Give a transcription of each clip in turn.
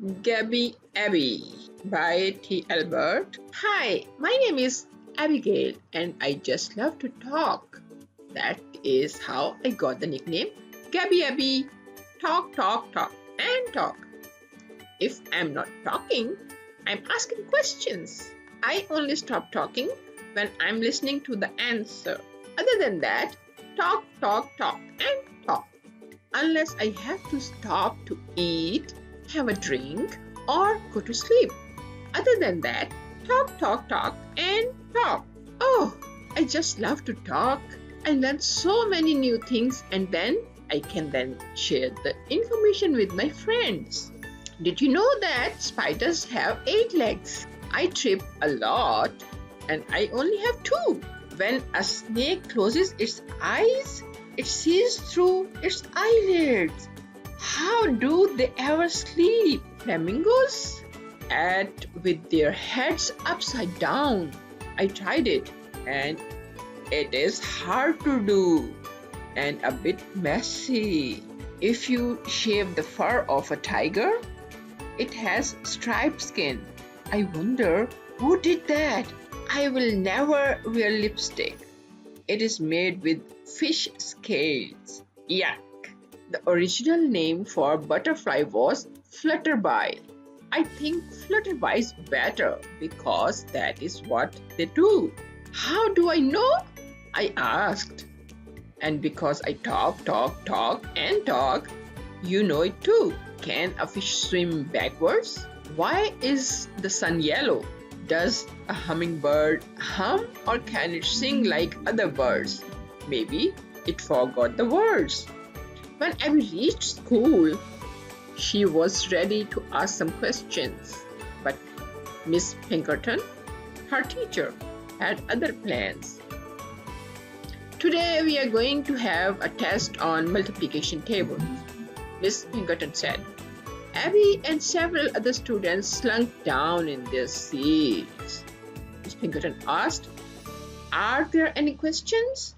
Gabby Abby by T. Albert. Hi, my name is Abigail and I just love to talk. That is how I got the nickname Gabby Abby. Talk, talk, talk, and talk. If I'm not talking, I'm asking questions. I only stop talking when I'm listening to the answer. Other than that, talk, talk, talk, and talk. Unless I have to stop to eat, have a drink, or go to sleep. Other than that, talk, talk, talk, and talk. Oh, I just love to talk. I learn so many new things and then I can then share the information with my friends. Did you know that spiders have 8 legs? I trip a lot and I only have 2. When a snake closes its eyes, it sees through its eyelids. How do they ever sleep? Flamingos? With their heads upside down. I tried it and it is hard to do and a bit messy. If you shave the fur of a tiger, it has striped skin. I wonder who did that? I will never wear lipstick. It is made with fish scales. Yuck. The original name for butterfly was flutterby. I think flutterby is better because that is what they do. How do I know? I asked. And because I talk, and talk, you know it too. Can a fish swim backwards? Why is the sun yellow? Does a hummingbird hum or can it sing like other birds? Maybe it forgot the words. When Abby reached school, she was ready to ask some questions. But Miss Pinkerton, her teacher, had other plans. Today we are going to have a test on multiplication tables, Miss Pinkerton said. Abby and several other students slunk down in their seats. Miss Pinkerton asked, "Are there any questions?"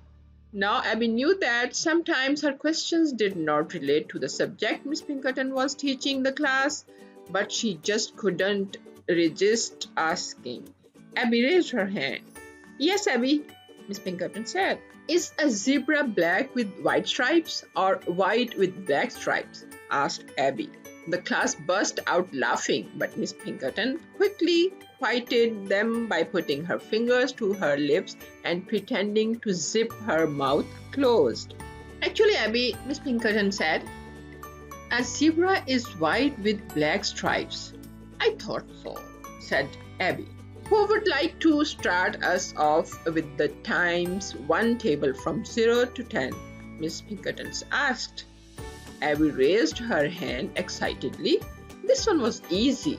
Now Abby knew that sometimes her questions did not relate to the subject Miss Pinkerton was teaching the class, but she just couldn't resist asking. Abby raised her hand. "Yes, Abby," Miss Pinkerton said. "Is a zebra black with white stripes or white with black stripes?" asked Abby. The class burst out laughing, but Miss Pinkerton quickly quieted them by putting her fingers to her lips and pretending to zip her mouth closed. "Actually, Abby," Miss Pinkerton said, "a zebra is white with black stripes." "I thought so," said Abby. "Who would like to start us off with the times 1 table from 0 to 10? Miss Pinkerton asked. Abby raised her hand excitedly. This one was easy.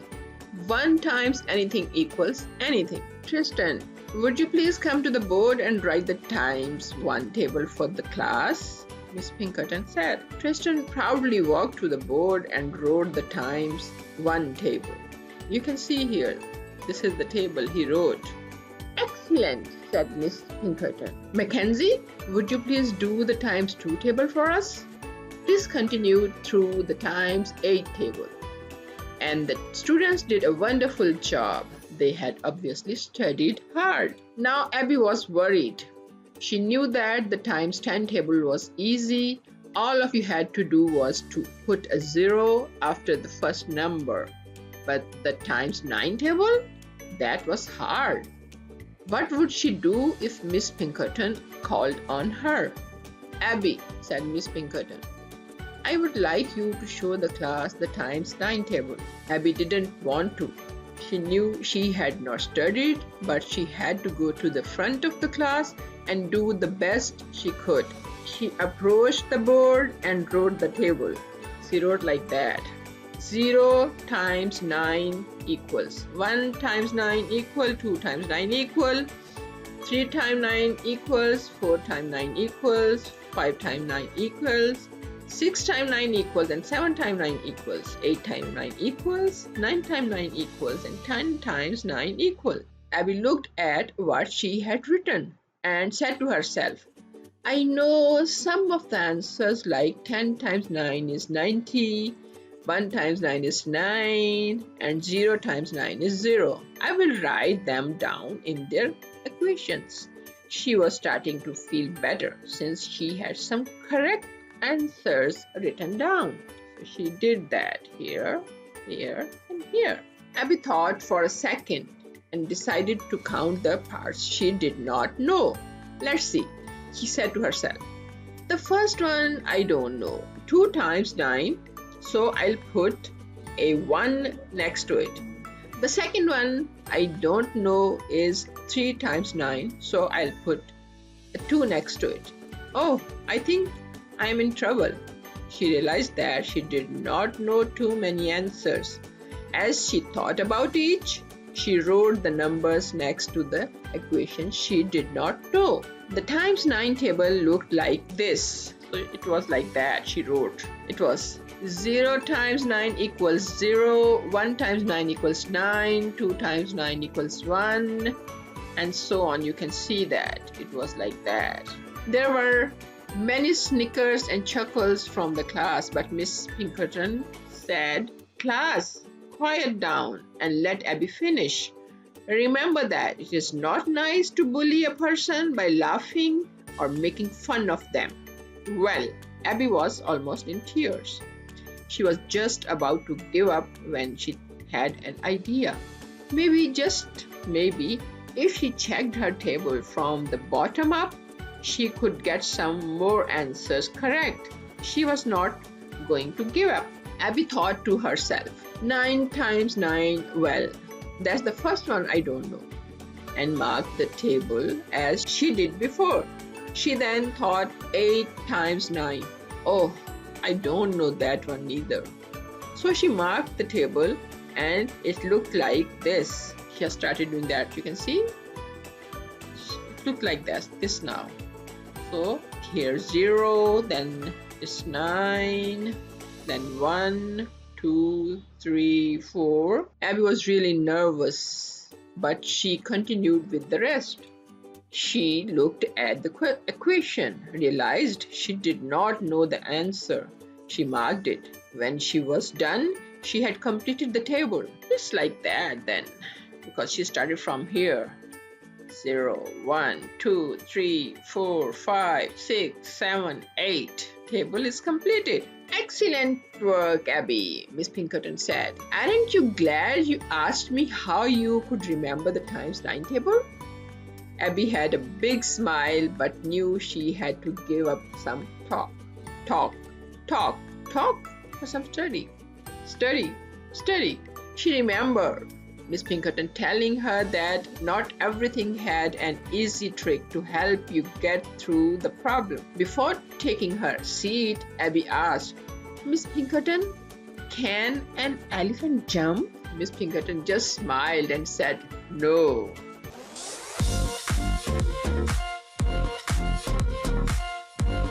1 times anything equals anything. "Tristan, would you please come to the board and write the times 1 table for the class?" Miss Pinkerton said. Tristan proudly walked to the board and wrote the times 1 table. You can see here, this is the table he wrote. "Excellent," said Miss Pinkerton. "Mackenzie, would you please do the times 2 table for us?" This continued through the times 8 table. And the students did a wonderful job. They had obviously studied hard. Now Abby was worried. She knew that the times 10 table was easy. All of you had to do was to put a 0 after the first number. But the times 9 table? That was hard. What would she do if Miss Pinkerton called on her? "Abby," said Miss Pinkerton, "I would like you to show the class the times 9 table." Abby didn't want to. She knew she had not studied, but she had to go to the front of the class and do the best she could. She approached the board and wrote the table. She wrote like that. 0 times 9 equals 1 times 9 equal 2 times 9 equal 3 times 9 equals 4 times 9 equals 5 times 9 equals 6 times 9 equals and 7 times 9 equals 8 times 9 equals 9 times 9 equals and 10 times 9 equal. Abby looked at what she had written and said to herself, "I know some of the answers like 10 times 9 is 90, 1 times 9 is 9 and 0 times 9 is 0. I will write them down in their equations. She was starting to feel better since she had some correct answers written down. So she did that here, here, and here. Abby thought for a second and decided to count the parts she did not know. Let's see, she said to herself. The first one I don't know. 2 times 9, so I'll put a 1 next to it. The second one I don't know is 3 times 9, so I'll put a 2 next to it. Oh, I think I'm in trouble. She realized that she did not know too many answers. As she thought about each, she wrote the numbers next to the equation she did not know. The times 9 table looked like this. So it was like that, she wrote. It was 0 times 9 equals 0, 1 times 9 equals 9, 2 times 9 equals 1, and so on. You can see that it was like that. There were many snickers and chuckles from the class, but Miss Pinkerton said, "Class, quiet down and let Abby finish. Remember that it is not nice to bully a person by laughing or making fun of them." Well, Abby was almost in tears. She was just about to give up when she had an idea. Maybe, just maybe, if she checked her table from the bottom up, she could get some more answers correct. She was not going to give up. Abby thought to herself, 9 times 9, well, that's the first one I don't know, and marked the table as she did before. She then thought 8 times 9. Oh, I don't know that one either. So she marked the table and it looked like this. She has started doing that. You can see it looked like this now. So here's 0, then it's 9, then 1, 2, 3, 4. Abby was really nervous, but she continued with the rest. She looked at the equation, realized she did not know the answer. She marked it. When she was done, she had completed the table. Just like that then, because she started from here. 0, 1, 2, 3, 4, 5, 6, 7, 8. Table is completed. Excellent work, Abby, Miss Pinkerton said. Aren't you glad you asked me how you could remember the times 9 table? Abby had a big smile but knew she had to give up some talk for some study. She remembered Miss Pinkerton telling her that not everything had an easy trick to help you get through the problem. Before taking her seat, Abby asked, Miss Pinkerton, can an elephant jump? Miss Pinkerton just smiled and said, no.